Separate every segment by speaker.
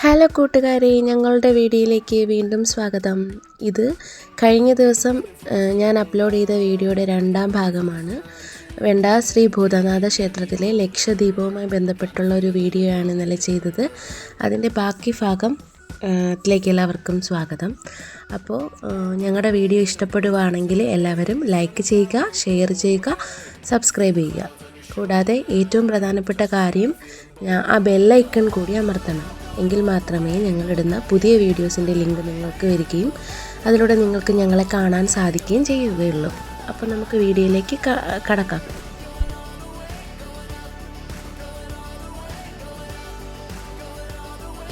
Speaker 1: Hello കൂട്ടുകാരെ, ഞങ്ങളുടെ വീഡിയോയിലേക്ക് വീണ്ടും സ്വാഗതം. ഇത് കഴിഞ്ഞ ദിവസം ഞാൻ അപ്ലോഡ് ചെയ്ത വീഡിയോയുടെ രണ്ടാം ഭാഗമാണ്. വെണ്ടാർ ശ്രീ ഭൂതനാഥ ക്ഷേത്രത്തിലെ ലക്ഷദീപവുമായി ബന്ധപ്പെട്ടുള്ള ഒരു വീഡിയോ ആണ് ഇന്നലെ ചെയ്തത്. അതിൻ്റെ ബാക്കി ഭാഗം ത്തിലേക്ക് എല്ലാവർക്കും സ്വാഗതം. അപ്പോൾ ഞങ്ങളുടെ വീഡിയോ ഇഷ്ടപ്പെടുകയാണെങ്കിൽ എല്ലാവരും ലൈക്ക് ചെയ്യുക, ഷെയർ ചെയ്യുക, സബ്സ്ക്രൈബ് ചെയ്യുക. കൂടാതെ ഏറ്റവും പ്രധാനപ്പെട്ട കാര്യം ആ ബെല്ലൈക്കൺ കൂടി അമർത്തണം. എങ്കിൽ മാത്രമേ ഞങ്ങളിടുന്ന പുതിയ വീഡിയോസിൻ്റെ ലിങ്ക് നിങ്ങൾക്ക് വരികയും അതിലൂടെ നിങ്ങൾക്ക് ഞങ്ങളെ കാണാൻ സാധിക്കുകയും ചെയ്യുകയുള്ളൂ. അപ്പോൾ നമുക്ക് വീഡിയോയിലേക്ക് കടക്കാം.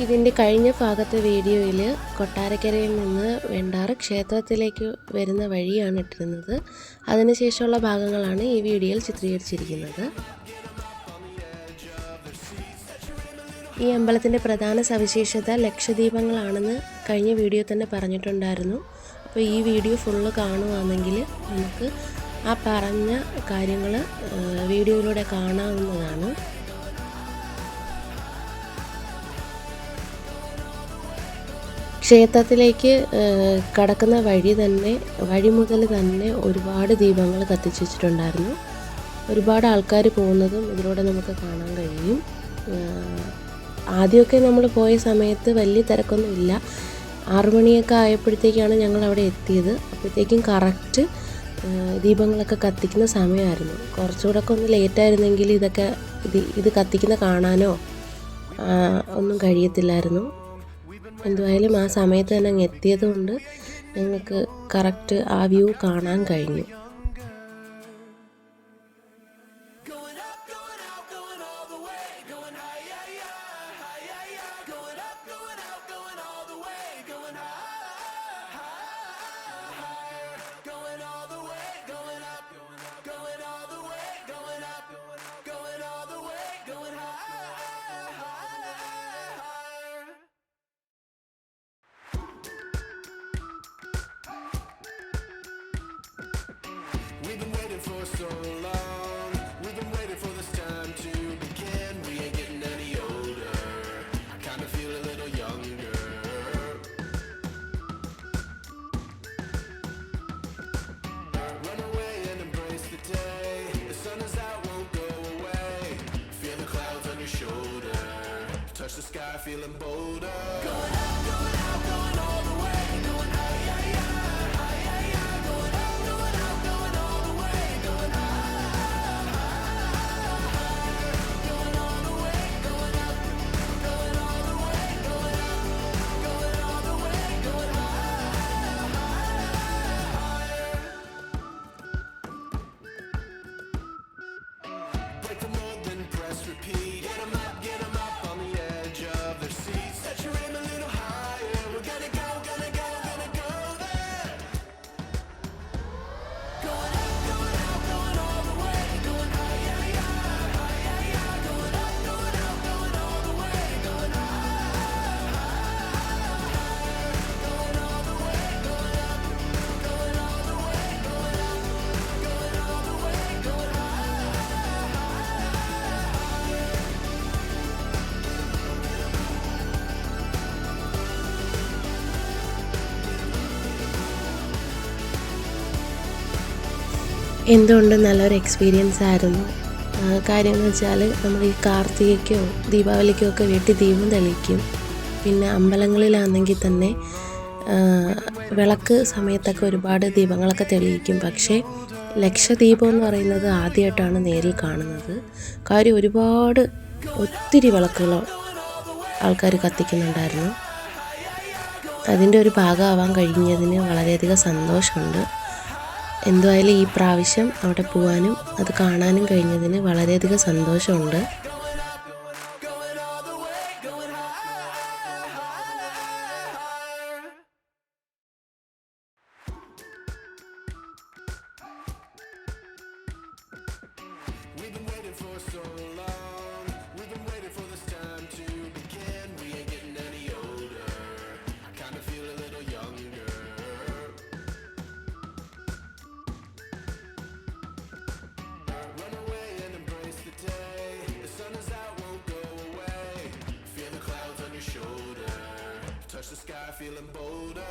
Speaker 1: ഇതിൻ്റെ കഴിഞ്ഞ ഭാഗത്തെ വീഡിയോയിൽ കൊട്ടാരക്കരയിൽ നിന്ന് വെണ്ടാർ ക്ഷേത്രത്തിലേക്ക് വരുന്ന വഴിയാണ് ഇട്ടിരുന്നത്. അതിനുശേഷമുള്ള ഭാഗങ്ങളാണ് ഈ വീഡിയോയിൽ ചിത്രീകരിച്ചിരിക്കുന്നത്. ഈ അമ്പലത്തിൻ്റെ പ്രധാന സവിശേഷത ലക്ഷദീപങ്ങളാണെന്ന് കഴിഞ്ഞ വീഡിയോ തന്നെ പറഞ്ഞിട്ടുണ്ടായിരുന്നു. അപ്പോൾ ഈ വീഡിയോ ഫുള്ള് കാണുകയാണെങ്കിൽ നമുക്ക് ആ പറഞ്ഞ കാര്യങ്ങൾ വീഡിയോയിലൂടെ കാണാവുന്നതാണ്. ക്ഷേത്രത്തിലേക്ക് കടക്കുന്ന വഴി മുതൽ തന്നെ ഒരുപാട് ദീപങ്ങൾ കത്തിച്ചു വെച്ചിട്ടുണ്ടായിരുന്നു. ഒരുപാട് ആൾക്കാർ പോകുന്നതും ഇതിലൂടെ നമുക്ക് കാണാൻ കഴിയും. ആദ്യമൊക്കെ നമ്മൾ പോയ സമയത്ത് വലിയ തിരക്കൊന്നും ഇല്ല. 6 മണിയൊക്കെ ആയപ്പോഴത്തേക്കാണ് ഞങ്ങൾ അവിടെ എത്തിയത്. അപ്പോഴത്തേക്കും കറക്റ്റ് ദീപങ്ങളൊക്കെ കത്തിക്കുന്ന സമയമായിരുന്നു. കുറച്ചുകൂടെ ഒക്കെ ഒന്ന് ലേറ്റായിരുന്നെങ്കിൽ ഇത് കത്തിക്കുന്ന കാണാനോ ഒന്നും കഴിയത്തില്ലായിരുന്നു. എന്തുവായാലും ആ സമയത്ത് തന്നെ അങ്ങ് എത്തിയത് കൊണ്ട് ഞങ്ങൾക്ക് കറക്റ്റ് ആ വ്യൂ കാണാൻ കഴിഞ്ഞു.
Speaker 2: We've been waiting for so long. We've been waiting for this time to begin. We ain't getting any older. I kinda feel a little younger. Run away and embrace the day. The sun is out, won't go away. Feel the clouds on your shoulder. Touch the sky, feeling bolder. Going out, going out, going all the way. Going high, high, high, high, high, high. Going out, going out, going all the way. Going high, going all the way. Going up, going all the way. Going up, going all the way. Going higher. Break the mold, then press repeat. Get 'em up on the edge of their seats. Set your aim a little higher. We're gonna go there. Going up, going out, going all the way. Going high, high, high, high, high, high. Going up, going out, going all the way. Going high, going all the way. Going up, going all the way. Going up, going all the way. Going
Speaker 1: എന്തുകൊണ്ടും നല്ലൊരു experience ആയിരുന്നു. കാര്യം എന്ന് വെച്ചാൽ നമ്മൾ ഈ കാർത്തികയ്ക്കോ ദീപാവലിക്കോ ഒക്കെ വീട്ടിൽ ദീപം തെളിയിക്കും. പിന്നെ അമ്പലങ്ങളിലാണെങ്കിൽ തന്നെ വിളക്ക് സമയത്തൊക്കെ ഒരുപാട് ദീപങ്ങളൊക്കെ തെളിയിക്കും. പക്ഷേ ലക്ഷദീപം എന്ന് പറയുന്നത് ആദ്യമായിട്ടാണ് നേരിൽ കാണുന്നത്. കാര്യം ഒത്തിരി വിളക്കുകൾ ആൾക്കാർ കത്തിക്കുന്നുണ്ടായിരുന്നു. അതിൻ്റെ ഒരു ഭാഗമാവാൻ കഴിഞ്ഞതിന് വളരെയധികം സന്തോഷമുണ്ട്. എന്തുമായാലും ഈ പ്രാവശ്യം അവിടെ പോകാനും അത് കാണാനും കഴിഞ്ഞതിന് വളരെയധികം സന്തോഷമുണ്ട്.
Speaker 2: We've been waiting for so long. We've been waiting for this time to begin. We ain't getting any older. I kinda feel a little younger. Run away and embrace the day. The sky feeling bolder.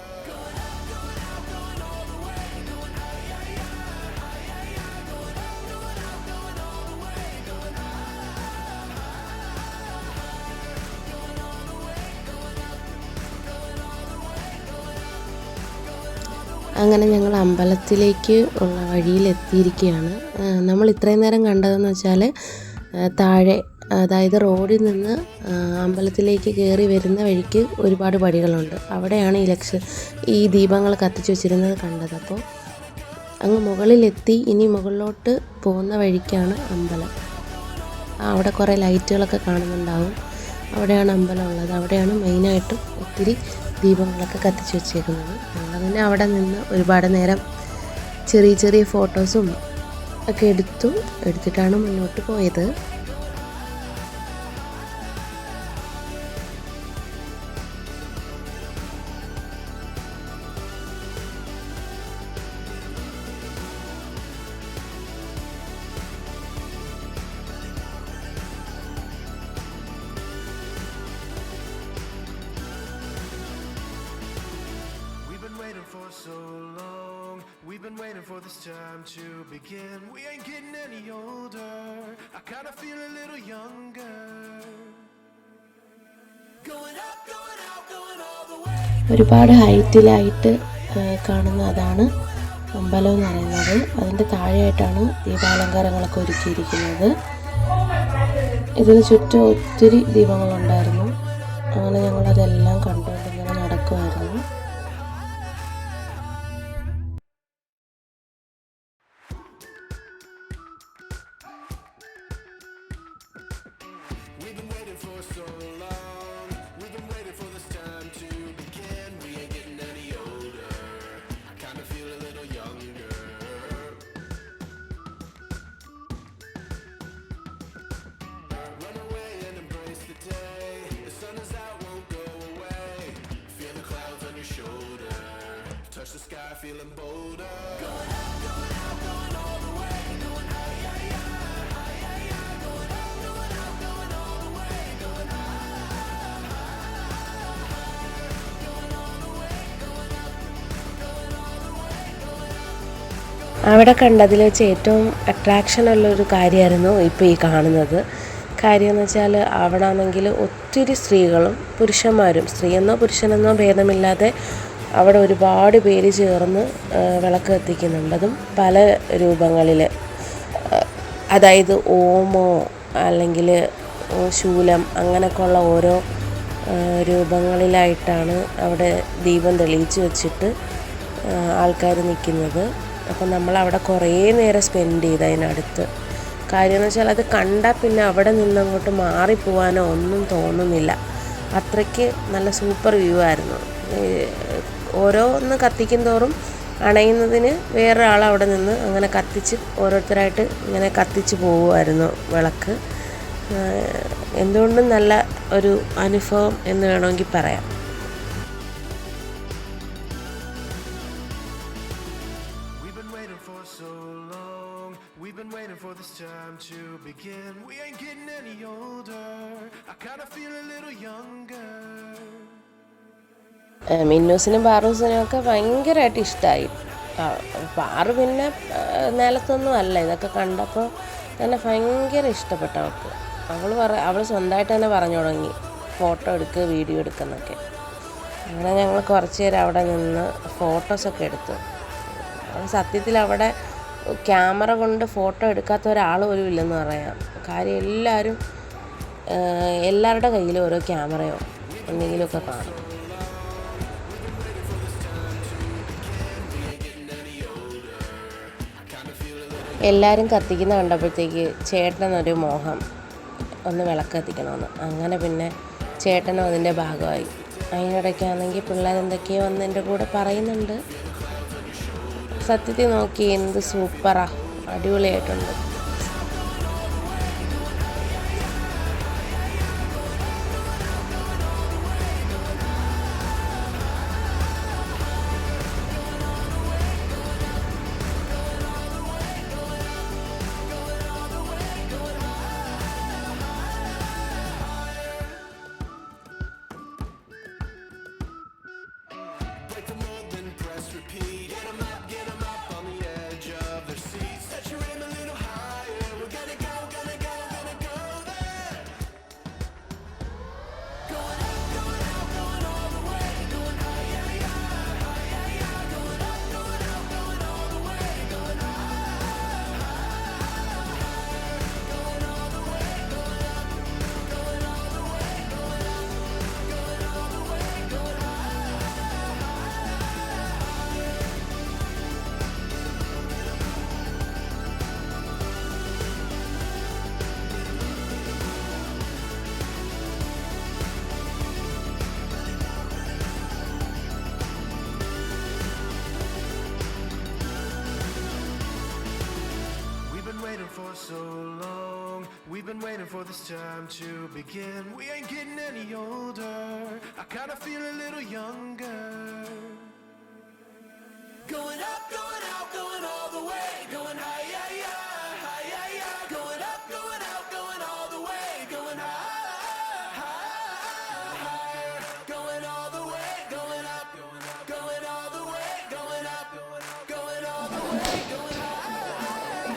Speaker 1: അങ്ങനെ ഞങ്ങൾ അമ്പലത്തിലേക്ക് ഉള്ള വഴിയിലെത്തിയിരിക്കുകയാണ്. നമ്മൾ ഇത്രയും നേരം കണ്ടതെന്ന് വെച്ചാൽ താഴെ, അതായത് റോഡിൽ നിന്ന് അമ്പലത്തിലേക്ക് കയറി വരുന്ന വഴിക്ക് ഒരുപാട് പടികളുണ്ട്. അവിടെയാണ് ഈ ദീപങ്ങൾ കത്തിച്ച് വെച്ചിരുന്നത് കണ്ടത്. അപ്പോൾ അങ്ങ് മുകളിലെത്തി. ഇനി മുകളിലോട്ട് പോകുന്ന വഴിക്കാണ് അമ്പലം. അവിടെ കുറേ ലൈറ്റുകളൊക്കെ കാണുന്നുണ്ടാവും. അവിടെയാണ് അമ്പലം ഉള്ളത്. അവിടെയാണ് മെയിനായിട്ടും ഒത്തിരി ദീപങ്ങളൊക്കെ കത്തിച്ച് വെച്ചേക്കുന്നത്. ഞങ്ങൾ പിന്നെ അവിടെ നിന്ന് ഒരുപാട് നേരം ചെറിയ ചെറിയ ഫോട്ടോസും ഒക്കെ എടുത്തിട്ടാണ് മുന്നോട്ട് പോയത്.
Speaker 2: We've been waiting for this time to begin. We ain't getting any older. I kinda feel a little younger. Going up, going out, going all the way.
Speaker 1: ഒരുപാട് ഹൈറ്റിലായിട്ട് കാണുന്ന അതാണ് അമ്പലം എന്ന് പറയുന്നത്. അതിൻ്റെ താഴെയായിട്ടാണ് ദീപാലങ്കാരങ്ങളൊക്കെ ഒരുക്കിയിരിക്കുന്നത്. ഇതിന് ചുറ്റും ഒത്തിരി ദീപങ്ങളുണ്ടായിരുന്നു. അങ്ങനെ ഞങ്ങളതെല്ലാം കണ്ടുകൊണ്ട് ഇങ്ങനെ നടക്കുമായിരുന്നു.
Speaker 2: Touch the sky feeling bolder.
Speaker 1: അവിടെ കണ്ടതിൽ വെച്ച് ഏറ്റവും അട്രാക്ഷൻ ഉള്ളൊരു കാര്യമായിരുന്നു ഇപ്പോൾ ഈ കാണുന്നത്. കാര്യമെന്ന് വെച്ചാൽ അവിടെ ആണെങ്കിൽ ഒത്തിരി സ്ത്രീകളും പുരുഷന്മാരും, സ്ത്രീയെന്നോ പുരുഷനെന്നോ ഭേദമില്ലാതെ അവിടെ ഒരുപാട് പേര് ചേർന്ന് വിളക്ക് കത്തിക്കുന്നുണ്ട്. അതും പല രൂപങ്ങളിൽ, അതായത് ഓമോ അല്ലെങ്കിൽ ശൂലം അങ്ങനെയൊക്കെയുള്ള ഓരോ രൂപങ്ങളിലായിട്ടാണ് അവിടെ ദീപം തെളിയിച്ച് വെച്ചിട്ട് ആൾക്കാർ നിൽക്കുന്നത്. അപ്പം നമ്മളവിടെ കുറേ നേരം സ്പെൻഡ് ചെയ്ത് അതിനടുത്ത്. കാര്യമെന്ന് വെച്ചാൽ അത് കണ്ടാൽ പിന്നെ അവിടെ നിന്നങ്ങോട്ട് മാറിപ്പോവാനോ ഒന്നും തോന്നുന്നില്ല. അത്രയ്ക്ക് നല്ല സൂപ്പർ വ്യൂ ആയിരുന്നു. ഓരോന്ന് കത്തിക്കും തോറും അണയുന്നതിന് വേറൊരാൾ അവിടെ നിന്ന് അങ്ങനെ കത്തിച്ച് ഓരോരുത്തരായിട്ട് ഇങ്ങനെ കത്തിച്ച് പോകുമായിരുന്നു വിളക്ക്. എന്തുകൊണ്ടും നല്ല ഒരു അനുഭവം എന്ന് വേണമെങ്കിൽ പറയാം.
Speaker 2: We've been waiting for this time to begin. We ain't getting any older. I kinda feel a little younger.
Speaker 1: മിന്നൂസിനും പാറൂസിനും ഒക്കെ ഭയങ്കരമായിട്ട് ഇഷ്ടമായി. പാറു പിന്നെ നിലത്തൊന്നും അല്ല, ഇതൊക്കെ കണ്ടപ്പോൾ തന്നെ ഭയങ്കര ഇഷ്ടപ്പെട്ടു അവൾക്ക്. അവൾ സ്വന്തമായിട്ട് തന്നെ പറഞ്ഞു തുടങ്ങി ഫോട്ടോ എടുക്കുക, വീഡിയോ എടുക്കുന്നൊക്കെ. അങ്ങനെ ഞങ്ങൾ കുറച്ച് നേരം അവിടെ നിന്ന് ഫോട്ടോസൊക്കെ എടുത്തു. സത്യത്തിൽ അവിടെ ക്യാമറ കൊണ്ട് ഫോട്ടോ എടുക്കാത്ത ഒരാൾ പോലും ഇല്ലെന്ന് പറയാം. കാര്യം എല്ലാവരുടെ കയ്യിലും ഓരോ ക്യാമറയോ എന്തെങ്കിലുമൊക്കെ കാണും. എല്ലാവരും കത്തിക്കുന്ന കണ്ടപ്പോഴത്തേക്ക് ചേട്ടനൊരു മോഹം ഒന്ന് വിളക്ക് കത്തിക്കണമെന്ന്. അങ്ങനെ പിന്നെ ചേട്ടനും അതിൻ്റെ ഭാഗമായി. അതിനിടയ്ക്കാണെങ്കിൽ പിള്ളേരെന്തൊക്കെയോ വന്ന് എൻ്റെ കൂടെ പറയുന്നുണ്ട്. സത്യത്തിൽ നോക്കി എന്ത് സൂപ്പറാ, അടിപൊളിയായിട്ടുണ്ട്.
Speaker 2: so long. We've been waiting for this time to begin. We ain't getting any older. I kinda feel a little younger. Going up, going out, going all the way. Going higher, higher, higher, higher. Going up, going out, going all the way. Going higher, higher, higher. Going all the way, going up, going all the way, going up, going all the way, going higher, higher.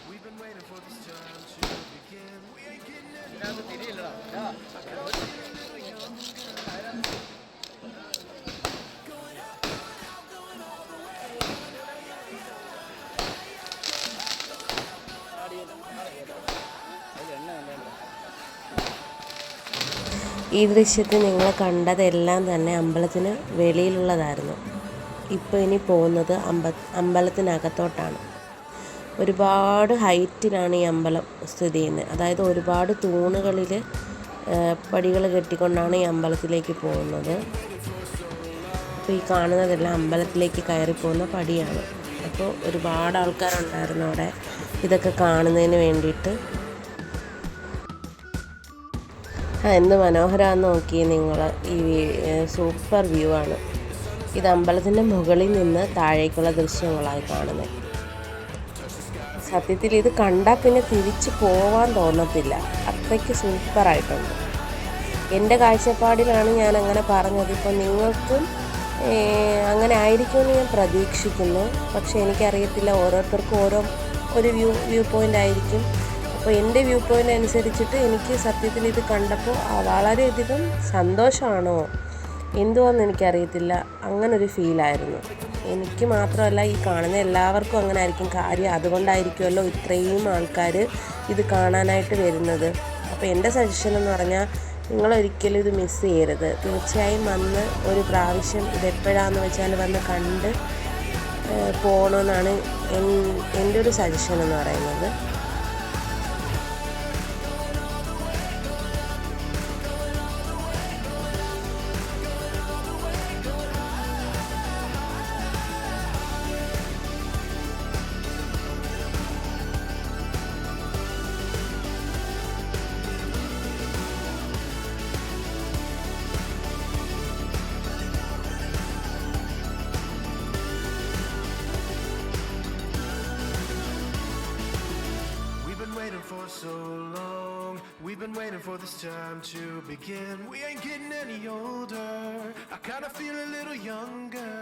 Speaker 2: We've been waiting for this time to begin. We ain't getting any
Speaker 1: ഈ ദൃശ്യത്തിൽ നിങ്ങൾ കണ്ടതെല്ലാം തന്നെ അമ്പലത്തിന് വെളിയിലുള്ളതായിരുന്നു. ഇപ്പോൾ ഇനി പോകുന്നത് അമ്പലത്തിനകത്തോട്ടാണ്. ഒരുപാട് ഹൈറ്റിലാണ് ഈ അമ്പലം സ്ഥിതി ചെയ്യുന്നത്. അതായത് ഒരുപാട് തൂണുകളിൽ പടികൾ കെട്ടിക്കൊണ്ടാണ് ഈ അമ്പലത്തിലേക്ക് പോകുന്നത്. അപ്പോൾ ഈ കാണുന്നതെല്ലാം അമ്പലത്തിലേക്ക് കയറിപ്പോകുന്ന പടിയാണ്. അപ്പോൾ ഒരുപാട് ആൾക്കാരുണ്ടായിരുന്നു അവിടെ ഇതൊക്കെ കാണുന്നതിന് വേണ്ടിയിട്ട്. എന്ത് മനോഹരമാണെന്ന് നോക്കി നിങ്ങൾ. ഈ സൂപ്പർ വ്യൂ ആണ്. ഇത് അമ്പലത്തിൻ്റെ മുകളിൽ നിന്ന് താഴേക്കുള്ള ദൃശ്യങ്ങളായി കാണുന്നത്. സത്യത്തിൽ ഇത് കണ്ടാൽ പിന്നെ തിരിച്ച് പോവാൻ തോന്നത്തില്ല, അത്രയ്ക്ക് സൂപ്പറായിട്ടുണ്ട്. എൻ്റെ കാഴ്ചപ്പാടിലാണ് ഞാൻ അങ്ങനെ പറഞ്ഞത്. ഇപ്പം നിങ്ങൾക്കും അങ്ങനെ ആയിരിക്കുമെന്ന് ഞാൻ പ്രതീക്ഷിക്കുന്നു. പക്ഷേ എനിക്കറിയത്തില്ല, ഓരോരുത്തർക്കും ഒരു വ്യൂ പോയിൻ്റ് ആയിരിക്കും. അപ്പോൾ എൻ്റെ വ്യൂ പോയിൻ്റ് അനുസരിച്ചിട്ട് എനിക്ക് സത്യത്തിൽ ഇത് കണ്ടപ്പോൾ വളരെയധികം സന്തോഷമാണോ എന്തുവാന്ന് എനിക്കറിയത്തില്ല, അങ്ങനൊരു ഫീലായിരുന്നു. എനിക്ക് മാത്രമല്ല, ഈ കാണുന്ന എല്ലാവർക്കും അങ്ങനെ ആയിരിക്കും. കാര്യം അതുകൊണ്ടായിരിക്കുമല്ലോ ഇത്രയും ആൾക്കാർ ഇത് കാണാനായിട്ട് വരുന്നത്. അപ്പോൾ എൻ്റെ സജഷൻ എന്ന് പറഞ്ഞാൽ, നിങ്ങളൊരിക്കലും ഇത് മിസ് ചെയ്യരുത്. തീർച്ചയായും വന്ന് ഒരു പ്രാവശ്യം ഇതെപ്പോഴാണെന്ന് വെച്ചാൽ വന്ന് കണ്ട് പോകണമെന്നാണ് എൻ്റെ ഒരു സജഷൻ എന്ന് പറയുന്നത്.
Speaker 2: For so long, we've been waiting for this time to begin. We ain't getting any older. I kinda feel a little younger.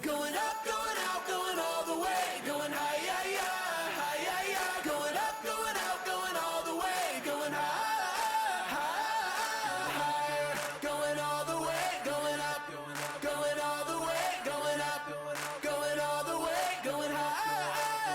Speaker 2: Going up, going out, going all the way. Going higher, higher, higher, higher. Going up, going out, going all the way. Going higher, higher, higher. Going all the way, going up, going all the way. Going up, going all the way. Going higher.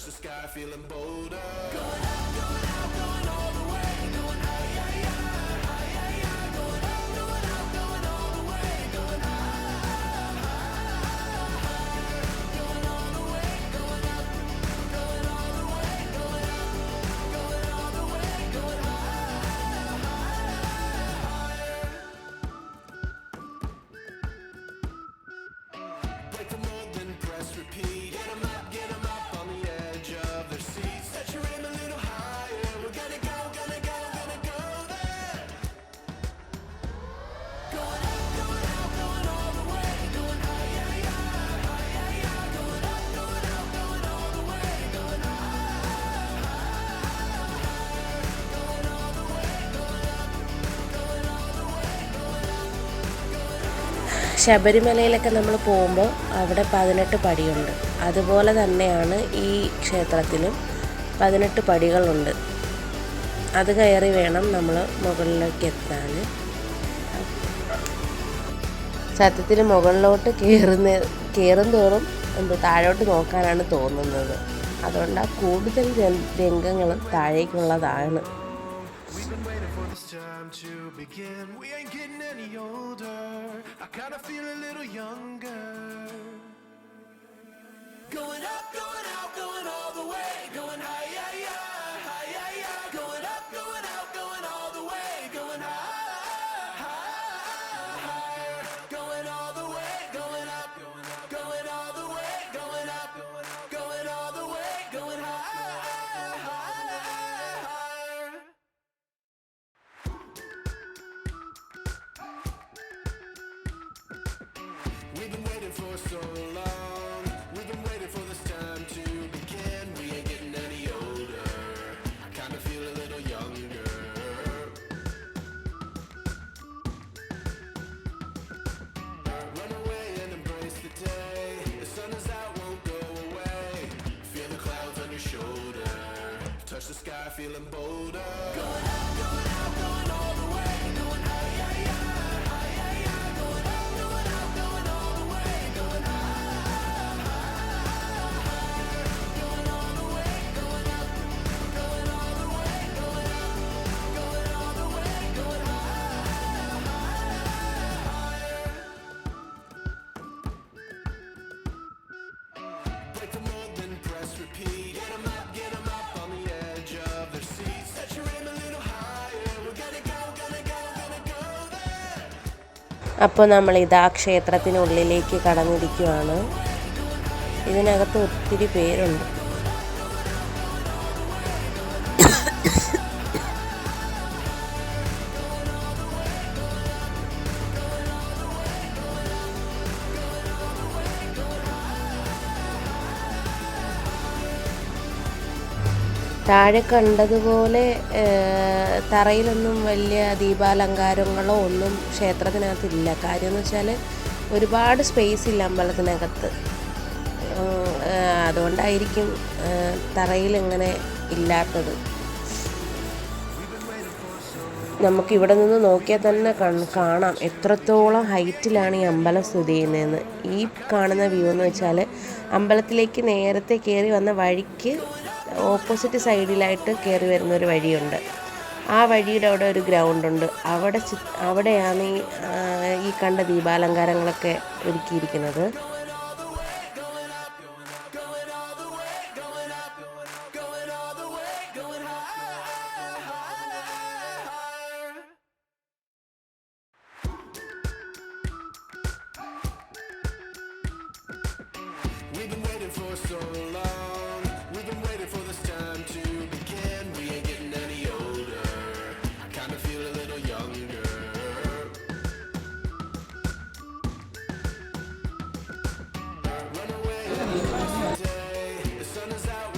Speaker 2: touch the sky, feeling bolder. Break the mold, then press repeat. Get 'em up on the edge of their seats. Set your aim a little higher. We're gonna go there. Going up, going all the way. Going high, yeah, yeah, high, yeah, yeah. Going up, going all the way. Going high, going all the way. Going up, going all the way. Going up.
Speaker 1: ശബരിമലയിലൊക്കെ നമ്മൾ പോകുമ്പോൾ അവിടെ 18 പടിയുണ്ട്. അതുപോലെ തന്നെയാണ് ഈ ക്ഷേത്രത്തിലും 18 പടികളുണ്ട്. അത് കയറി വേണം നമ്മൾ മുകളിലേക്ക് എത്താൻ. സത്യത്തിൽ മുകളിലോട്ട് കയറും തോറും താഴോട്ട് നോക്കാനാണ് തോന്നുന്നത്. അതുകൊണ്ടാണ് കൂടുതൽ രംഗങ്ങളും താഴേക്കുള്ളതാണ്.
Speaker 2: We've been waiting for this time to begin. We ain't getting any older. I kinda feel a little younger. Going up, going out, going all the way. Going high, yeah, yeah, high, yeah, yeah. Going up, going out, going all the way. Going high, higher. Going all the way, going up, going all the way. Going up, going all the way. Going higher. We've been waiting for so long. We've been waiting for this time to begin. We ain't getting any older. I kinda feel a little younger. Run away and embrace the day. The sun is out, won't go away. Feel the clouds on your shoulder. Touch the sky, feeling bolder. Going up, going out, going all the way. Going high, yeah, yeah, high, yeah, yeah. Going up, going out, going all the way. Going high, going all the way. Going up, going all the way. Going up, going all the way. Going higher. Break the mold, then press repeat. Get 'em up on the edge of their seats. Set your aim a little higher. We're gonna go there.
Speaker 1: അപ്പോൾ നമ്മൾ ഇതാ ക്ഷേത്രത്തിനുള്ളിലേക്ക് കടന്നിരിക്കുകയാണ്. ഇതിനകത്ത് ഒത്തിരി പേരുണ്ട്. താഴെ കണ്ടതുപോലെ തറയിലൊന്നും വലിയ ദീപാലങ്കാരങ്ങളോ ഒന്നും ക്ഷേത്രത്തിനകത്തില്ല. കാര്യം എന്ന് വെച്ചാൽ ഒരുപാട് സ്പേസ് ഇല്ല അമ്പലത്തിനകത്ത്. അതുകൊണ്ടായിരിക്കും തറയിലിങ്ങനെ ഇല്ലാത്തത്. നമുക്കിവിടെ നിന്ന് നോക്കിയാൽ തന്നെ കാണാം എത്രത്തോളം ഹൈറ്റിലാണ് ഈ അമ്പലം സ്ഥിതി ചെയ്യുന്നതെന്ന്. ഈ കാണുന്ന വ്യൂ എന്ന് വെച്ചാൽ അമ്പലത്തിലേക്ക് നേരത്തെ കയറി വന്ന വഴിക്ക് ഓപ്പോസിറ്റ് സൈഡിലായിട്ട് കയറി വരുന്നൊരു വഴിയുണ്ട്. ആ വഴിയുടെ അവിടെ ഒരു ഗ്രൗണ്ടുണ്ട്. അവിടെയാണ് ഈ കണ്ട ദീപാലങ്കാരങ്ങളൊക്കെ ഒരുക്കിയിരിക്കുന്നത്.
Speaker 2: We've been waiting for so long. We've been waiting for this time to begin. We ain't getting any older. I kinda feel a little younger. Run away today. The sun is out.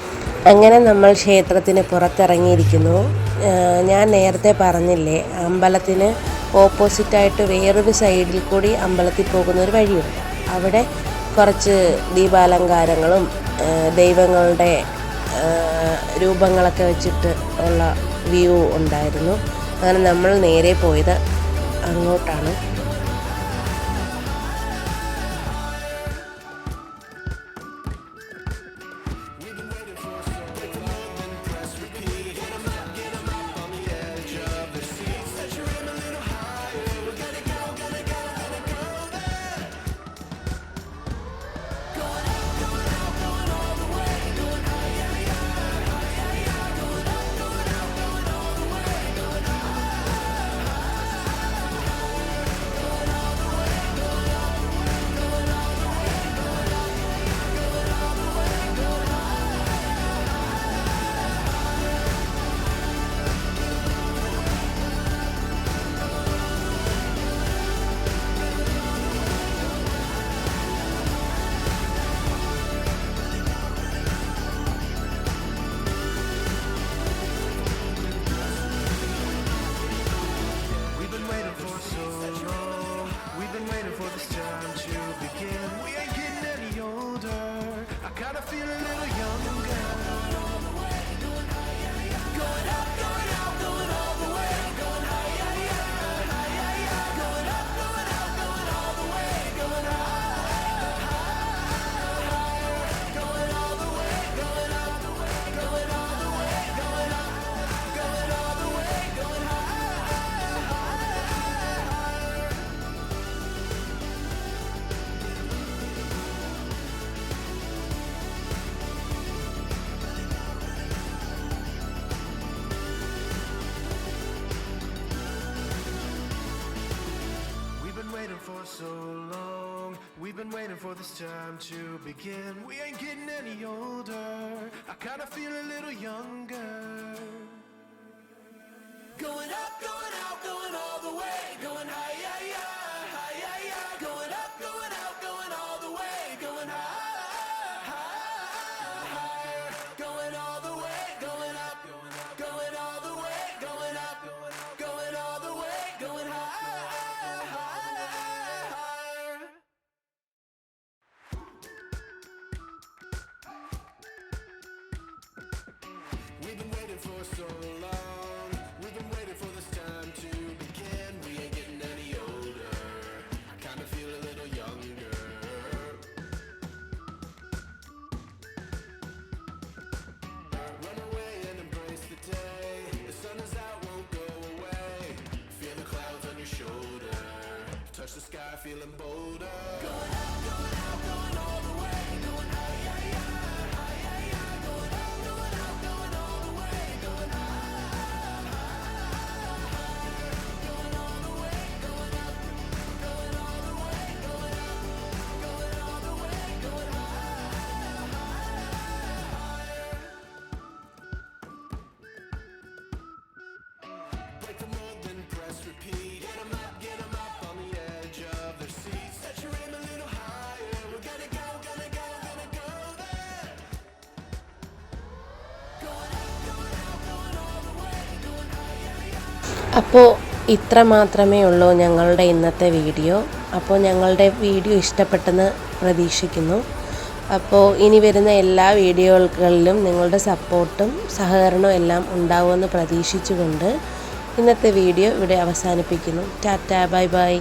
Speaker 1: അങ്ങനെ നമ്മൾ ക്ഷേത്രത്തിന് പുറത്തിറങ്ങിയിരിക്കുന്നു. ഞാൻ നേരത്തെ പറഞ്ഞില്ലേ, അമ്പലത്തിന് ഓപ്പോസിറ്റായിട്ട് വേറൊരു സൈഡിൽ കൂടി അമ്പലത്തിൽ പോകുന്നൊരു വഴിയുണ്ട്. അവിടെ കുറച്ച് ദീപാലങ്കാരങ്ങളും ദൈവങ്ങളുടെ രൂപങ്ങളൊക്കെ വെച്ചിട്ട് ഉള്ള വ്യൂ ഉണ്ടായിരുന്നു. അങ്ങനെ നമ്മൾ നേരെ പോയത് അങ്ങോട്ടാണ്.
Speaker 2: We've been waiting for for so long. We've been waiting for this time to begin. We ain't getting any older. I kinda feel a little younger. Going up, going out, going all the way. Going higher, higher, higher, higher. Going up, going out, going all the way. Going higher, higher. Going all the way, going up, going all the way. Going up, going all the way. Going higher, higher. We've been waiting for so long. We've been waiting for this time to begin. We ain't getting any older. I kinda feel a little younger. Run away and embrace the day. The sun is out, won't go away. Feel the clouds on your shoulder. Touch the sky, feeling bolder. Going out, going all the way. Going higher, higher, higher, higher. Going up, going out, going all the way. Going higher, higher. Going all the way, going up, going all the way. Going up, going all the way. Going higher, higher. Break the mold, then press repeat. Get 'em up on the edge of their seats. Set your aim a little higher. We're gonna go there. Going up, going out, going all the way. Going higher, higher.
Speaker 1: അപ്പോൾ ഇത്ര മാത്രമേ ഉള്ളൂ ഞങ്ങളുടെ ഇന്നത്തെ video. അപ്പോൾ ഞങ്ങളുടെ video ഇഷ്ടപ്പെട്ടെന്ന് പ്രതീക്ഷിക്കുന്നു. അപ്പോൾ ഇനി വരുന്ന എല്ലാ വീഡിയോകളിലും നിങ്ങളുടെ സപ്പോർട്ടും സഹകരണവും എല്ലാം ഉണ്ടാവുമെന്ന് പ്രതീക്ഷിച്ചുകൊണ്ട് ഇന്നത്തെ വീഡിയോ ഇവിടെ അവസാനിപ്പിക്കുന്നു. Tata, bye bye.